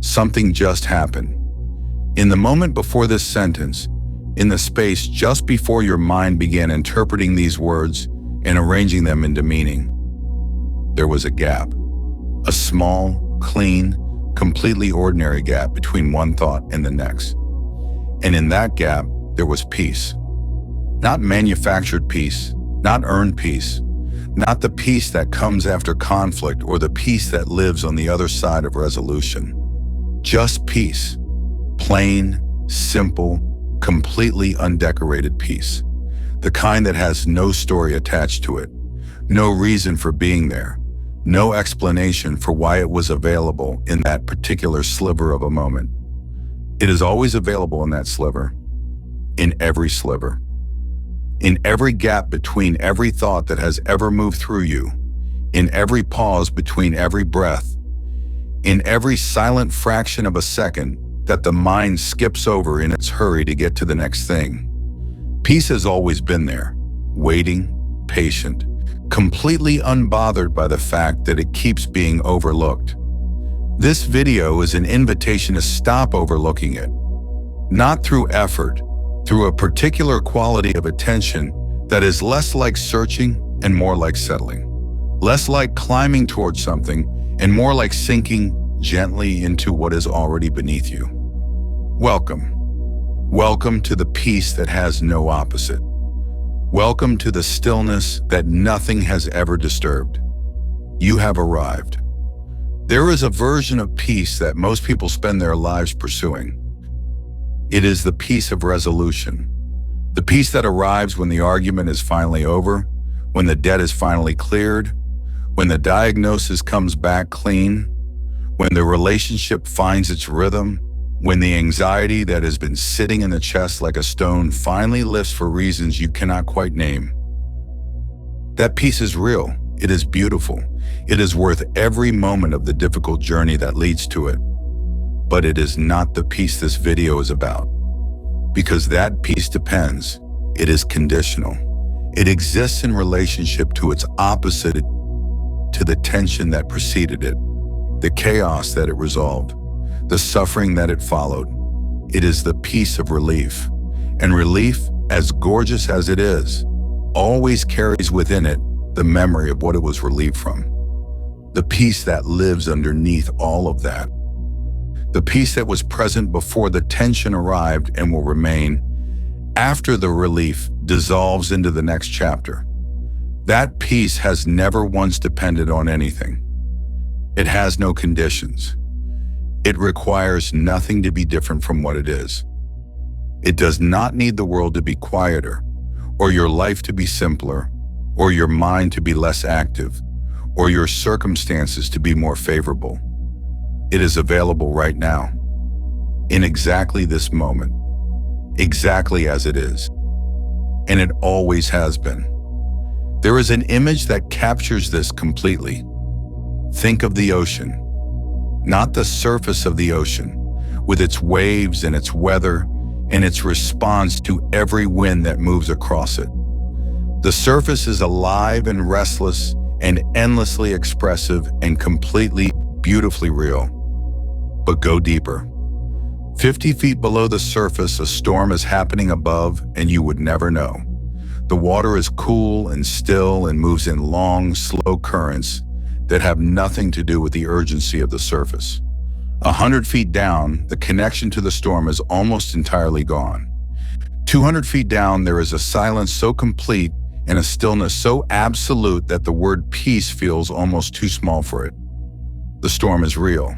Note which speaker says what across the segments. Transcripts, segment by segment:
Speaker 1: something just happened. In the moment before this sentence, in the space just before your mind began interpreting these words and arranging them into meaning, there was a gap. A small, clean, completely ordinary gap between one thought and the next. And in that gap, there was peace. Not manufactured peace, not earned peace, not the peace that comes after conflict or the peace that lives on the other side of resolution. Just peace. Plain, simple, completely undecorated peace. The kind that has no story attached to it, no reason for being there, no explanation for why it was available in that particular sliver of a moment. It is always available in that sliver, in every sliver. In every gap between every thought that has ever moved through you, in every pause between every breath, in every silent fraction of a second that the mind skips over in its hurry to get to the next thing. Peace has always been there, waiting, patient, completely unbothered by the fact that it keeps being overlooked. This video is an invitation to stop overlooking it, not through effort, through a particular quality of attention that is less like searching and more like settling, less like climbing towards something and more like sinking gently into what is already beneath you. Welcome. Welcome to the peace that has no opposite. Welcome to the stillness that nothing has ever disturbed. You have arrived. There is a version of peace that most people spend their lives pursuing. It is the peace of resolution, the peace that arrives when the argument is finally over, when the debt is finally cleared, when the diagnosis comes back clean, when the relationship finds its rhythm, when the anxiety that has been sitting in the chest like a stone finally lifts for reasons you cannot quite name. That peace is real. It is beautiful. It is worth every moment of the difficult journey that leads to it. But it is not the peace this video is about. Because that peace depends. It is conditional. It exists in relationship to its opposite, to the tension that preceded it, the chaos that it resolved, the suffering that it followed. It is the peace of relief. And relief, as gorgeous as it is, always carries within it the memory of what it was relieved from. The peace that lives underneath all of that. The peace that was present before the tension arrived and will remain after the relief dissolves into the next chapter. That peace has never once depended on anything. It has no conditions. It requires nothing to be different from what it is. It does not need the world to be quieter, or your life to be simpler, or your mind to be less active, or your circumstances to be more favorable. It is available right now, in exactly this moment, exactly as it is. And it always has been. There is an image that captures this completely. Think of the ocean, not the surface of the ocean, with its waves and its weather and its response to every wind that moves across it. The surface is alive and restless and endlessly expressive and completely, beautifully real. But go deeper. 50 feet below the surface, a storm is happening above, and you would never know. The water is cool and still and moves in long, slow currents that have nothing to do with the urgency of the surface. 100 feet down, the connection to the storm is almost entirely gone. 200 feet down, there is a silence so complete and a stillness so absolute that the word peace feels almost too small for it. The storm is real.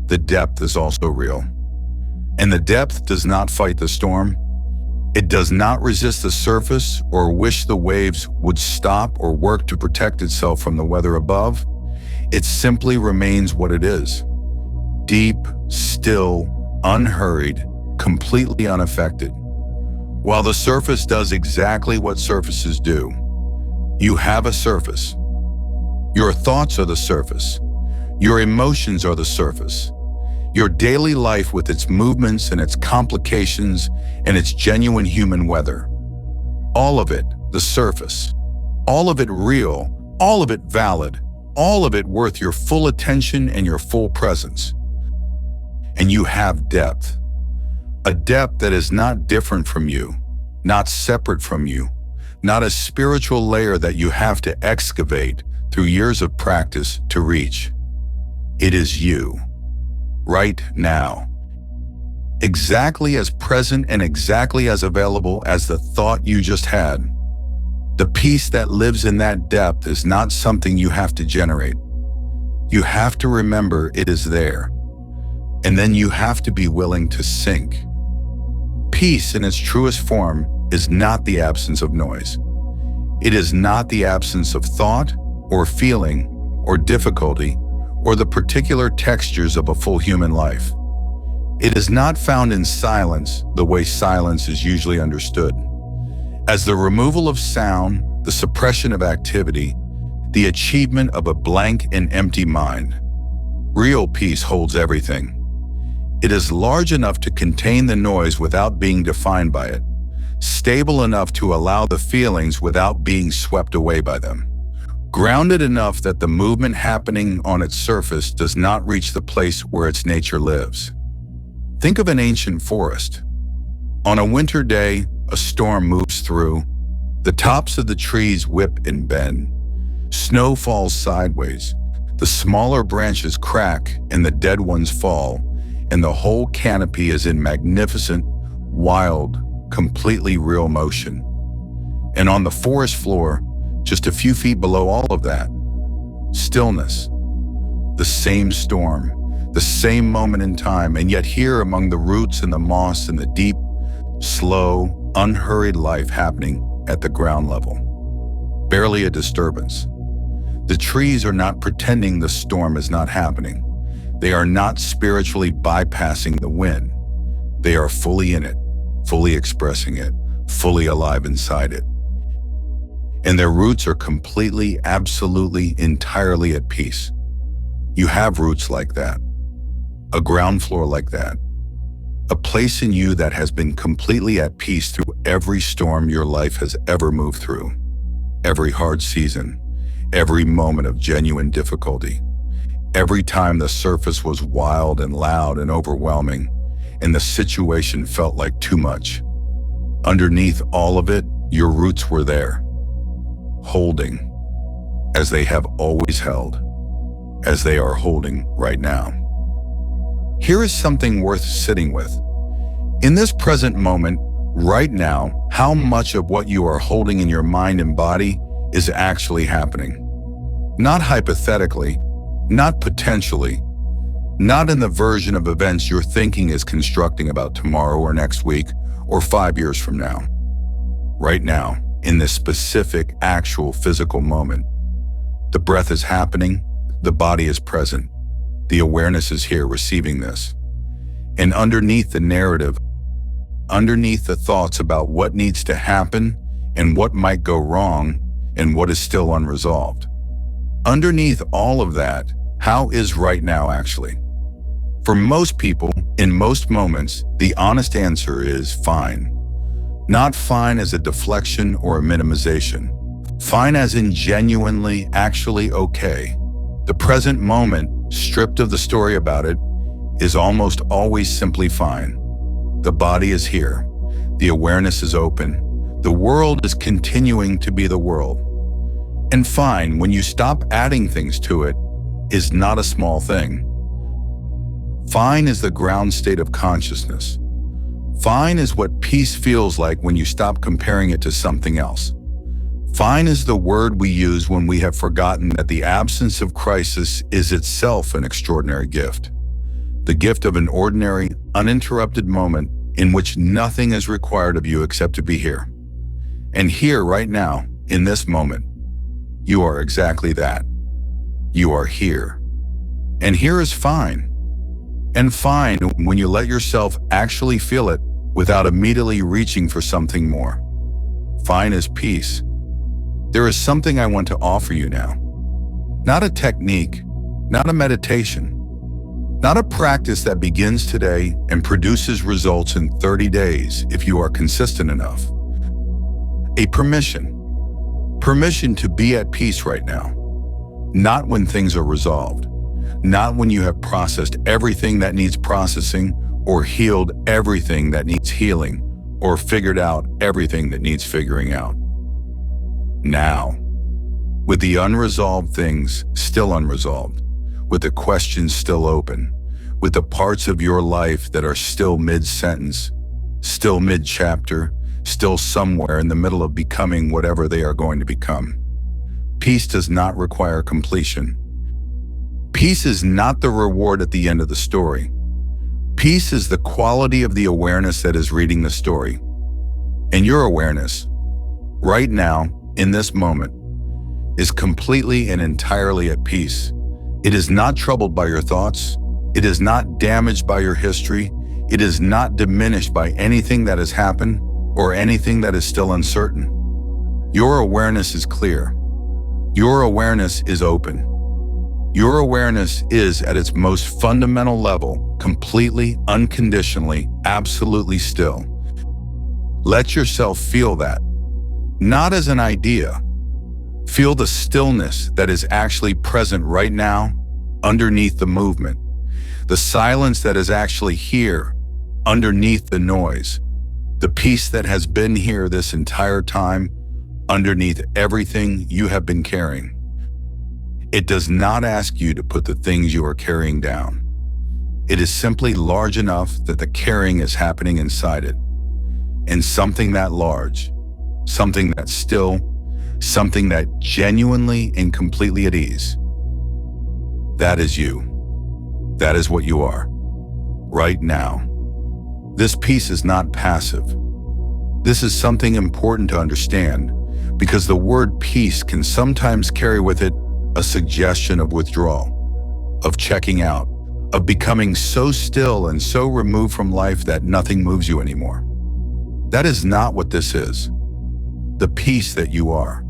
Speaker 1: The depth is also real. And the depth does not fight the storm. It does not resist the surface or wish the waves would stop or work to protect itself from the weather above. It simply remains what it is. Deep, still, unhurried, completely unaffected. While the surface does exactly what surfaces do. You have a surface. Your thoughts are the surface. Your emotions are the surface. Your daily life with its movements and its complications and its genuine human weather. All of it, the surface. All of it real, all of it valid, all of it worth your full attention and your full presence. and you have depth. A depth that is not different from you, not separate from you, not a spiritual layer that you have to excavate through years of practice to reach. It is you, right now. Exactly as present and exactly as available as the thought you just had. The peace that lives in that depth is not something you have to generate. You have to remember it is there, and then you have to be willing to sink. Peace in its truest form is not the absence of noise. It is not the absence of thought or feeling or difficulty or the particular textures of a full human life. It is not found in silence the way silence is usually understood, as the removal of sound, the suppression of activity, the achievement of a blank and empty mind. Real peace holds everything. It is large enough to contain the noise without being defined by it, stable enough to allow the feelings without being swept away by them, grounded enough that the movement happening on its surface does not reach the place where its nature lives. Think of an ancient forest. On a winter day, a storm moves through. The tops of the trees whip and bend. Snow falls sideways. The smaller branches crack and the dead ones fall, and the whole canopy is in magnificent, wild, completely real motion. And on the forest floor, just a few feet below all of that, stillness. The same storm, the same moment in time, and yet here among the roots and the moss and the deep, slow, unhurried life happening at the ground level. Barely a disturbance. The trees are not pretending the storm is not happening. They are not spiritually bypassing the wind. They are fully in it, fully expressing it, fully alive inside it. And their roots are completely, absolutely, entirely at peace. You have roots like that. A ground floor like that. A place in you that has been completely at peace through every storm your life has ever moved through. Every hard season. Every moment of genuine difficulty. Every time the surface was wild and loud and overwhelming, and the situation felt like too much. Underneath all of it, your roots were there. Holding, as they have always held, as they are holding right now. Here is something worth sitting with. In this present moment, right now, how much of what you are holding in your mind and body is actually happening? Not hypothetically, not potentially, not in the version of events your thinking is constructing about tomorrow or next week or 5 years from now. Right now, in this specific, actual physical moment, the breath is happening, the body is present, the awareness is here receiving this. And underneath the narrative, underneath the thoughts about what needs to happen and what might go wrong and what is still unresolved. Underneath all of that, how is right now actually? For most people, in most moments, the honest answer is fine. Not fine as a deflection or a minimization. Fine as in genuinely, actually okay. The present moment, stripped of the story about it, is almost always simply fine. The body is here. The awareness is open. The world is continuing to be the world. And fine, when you stop adding things to it, is not a small thing. Fine is the ground state of consciousness. Fine is what peace feels like when you stop comparing it to something else. Fine is the word we use when we have forgotten that the absence of crisis is itself an extraordinary gift. The gift of an ordinary, uninterrupted moment in which nothing is required of you except to be here. And here, right now, in this moment, you are exactly that. You are here. And here is fine. And fine when you let yourself actually feel it without immediately reaching for something more. Fine is peace. There is something I want to offer you now. Not a technique, not a meditation, not a practice that begins today and produces results in 30 days if you are consistent enough. A permission. Permission to be at peace right now. Not when things are resolved. not when you have processed everything that needs processing, or healed everything that needs healing, or figured out everything that needs figuring out. Now, with the unresolved things still unresolved, with the questions still open, with the parts of your life that are still mid-sentence, still mid-chapter, still somewhere in the middle of becoming whatever they are going to become. Peace does not require completion. Peace is not the reward at the end of the story. Peace is the quality of the awareness that is reading the story. And your awareness, right now, in this moment, is completely and entirely at peace. It is not troubled by your thoughts. It is not damaged by your history. It is not diminished by anything that has happened or anything that is still uncertain. Your awareness is clear. Your awareness is open. Your awareness is, at its most fundamental level, completely, unconditionally, absolutely still. Let yourself feel that, not as an idea. Feel the stillness that is actually present right now, underneath the movement. The silence that is actually here, underneath the noise. The peace that has been here this entire time, underneath everything you have been carrying. It does not ask you to put the things you are carrying down. It is simply large enough that the carrying is happening inside it. And something that large, something that still, something that genuinely and completely at ease. That is you. That is what you are, right now. This peace is not passive. This is something important to understand, because the word peace can sometimes carry with it a suggestion of withdrawal, of checking out, of becoming so still and so removed from life that nothing moves you anymore. That is not what this is. The peace that you are,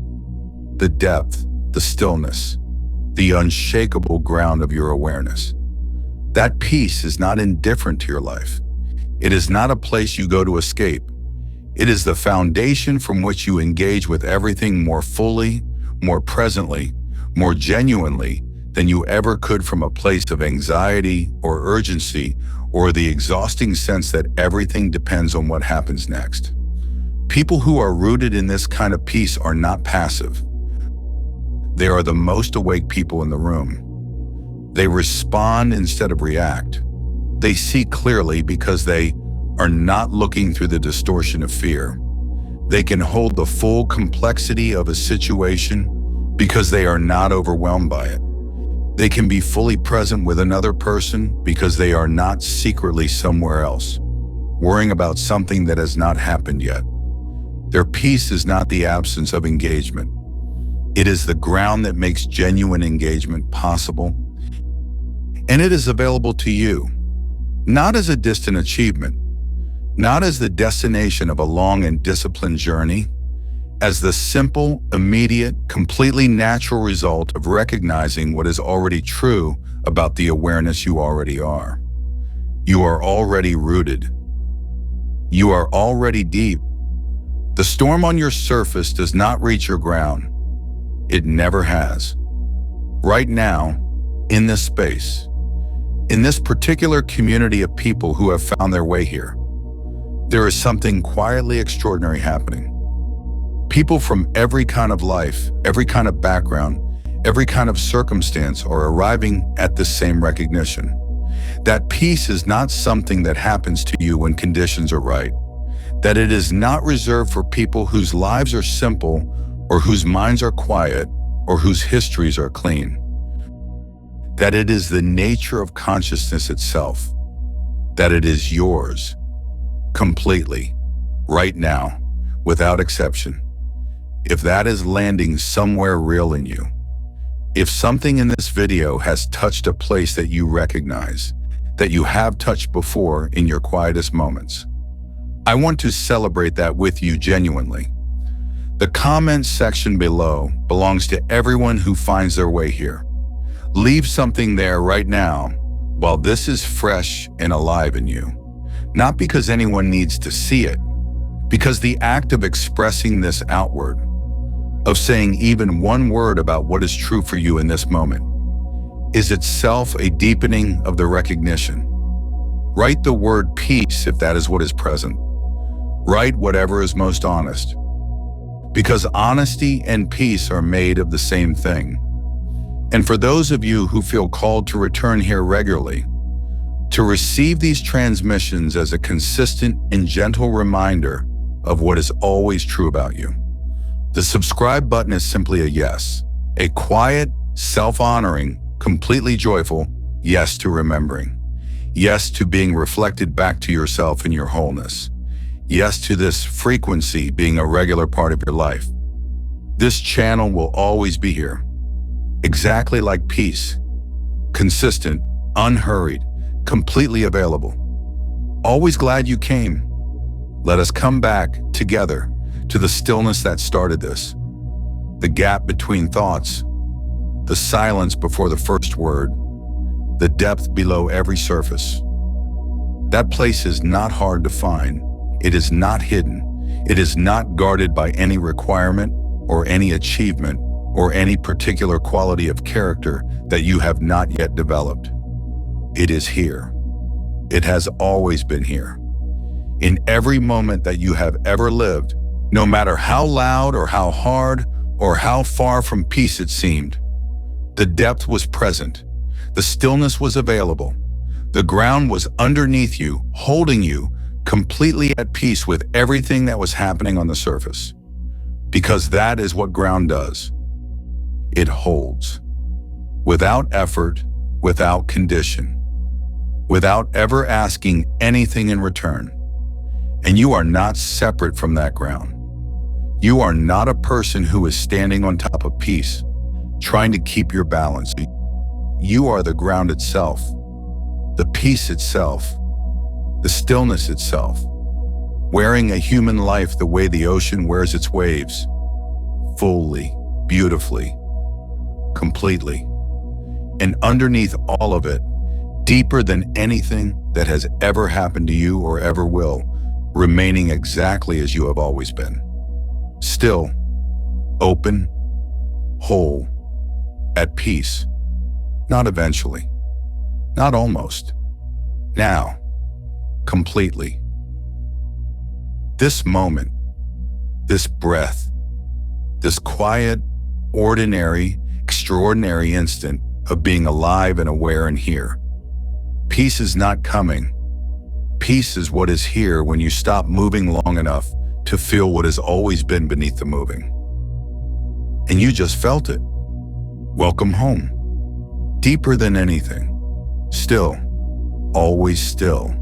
Speaker 1: the depth, the stillness, the unshakable ground of your awareness. That peace is not indifferent to your life. It is not a place you go to escape. It is the foundation from which you engage with everything more fully, more presently, more genuinely than you ever could from a place of anxiety or urgency or the exhausting sense that everything depends on what happens next. People who are rooted in this kind of peace are not passive. They are the most awake people in the room. They respond instead of react. They see clearly because they are not looking through the distortion of fear. They can hold the full complexity of a situation because they are not overwhelmed by it. They can be fully present with another person because they are not secretly somewhere else, worrying about something that has not happened yet. Their peace is not the absence of engagement. It is the ground that makes genuine engagement possible, and it is available to you, not as a distant achievement, not as the destination of a long and disciplined journey, as the simple, immediate, completely natural result of recognizing what is already true about the awareness you already are. You are already rooted. You are already deep. The storm on your surface does not reach your ground. It never has. Right now, in this space, in this particular community of people who have found their way here, there is something quietly extraordinary happening. People from every kind of life, every kind of background, every kind of circumstance are arriving at the same recognition. That peace is not something that happens to you when conditions are right. That it is not reserved for people whose lives are simple or whose minds are quiet or whose histories are clean. That it is the nature of consciousness itself. That it is yours, completely, right now, without exception. If that is landing somewhere real in you, if something in this video has touched a place that you recognize, that you have touched before in your quietest moments, I want to celebrate that with you genuinely. The comments section below belongs to everyone who finds their way here. Leave something there right now while this is fresh and alive in you. Not because anyone needs to see it, because the act of expressing this outward, of saying even one word about what is true for you in this moment, is itself a deepening of the recognition. Write the word peace if that is what is present. Write whatever is most honest. Because honesty and peace are made of the same thing. And for those of you who feel called to return here regularly, to receive these transmissions as a consistent and gentle reminder of what is always true about you, the subscribe button is simply a yes, a quiet, self-honoring, completely joyful yes to remembering, yes to being reflected back to yourself in your wholeness, yes to this frequency being a regular part of your life. This channel will always be here, exactly like peace, consistent, unhurried, completely available. Always glad you came. Let us come back together to the stillness that started this, the gap between thoughts, the silence before the first word, the depth below every surface. That place is not hard to find. It is not hidden. It is not guarded by any requirement or any achievement or any particular quality of character that you have not yet developed. It is here. It has always been here. In every moment that you have ever lived, no matter how loud or how hard or how far from peace it seemed, the depth was present. The stillness was available. The ground was underneath you, holding you, completely at peace with everything that was happening on the surface. Because that is what ground does. It holds. Without effort, without condition, without ever asking anything in return. And you are not separate from that ground. You are not a person who is standing on top of peace, trying to keep your balance. You are the ground itself, the peace itself, the stillness itself, wearing a human life the way the ocean wears its waves, fully, beautifully, completely. And underneath all of it, deeper than anything that has ever happened to you or ever will, remaining exactly as you have always been. Still, open, whole, at peace. Not eventually, not almost, now, completely. This moment, this breath, this quiet, ordinary, extraordinary instant of being alive and aware and here. Peace is not coming. Peace is what is here when you stop moving long enough to feel what has always been beneath the moving. And you just felt it. Welcome home. Deeper than anything. Still. Always still.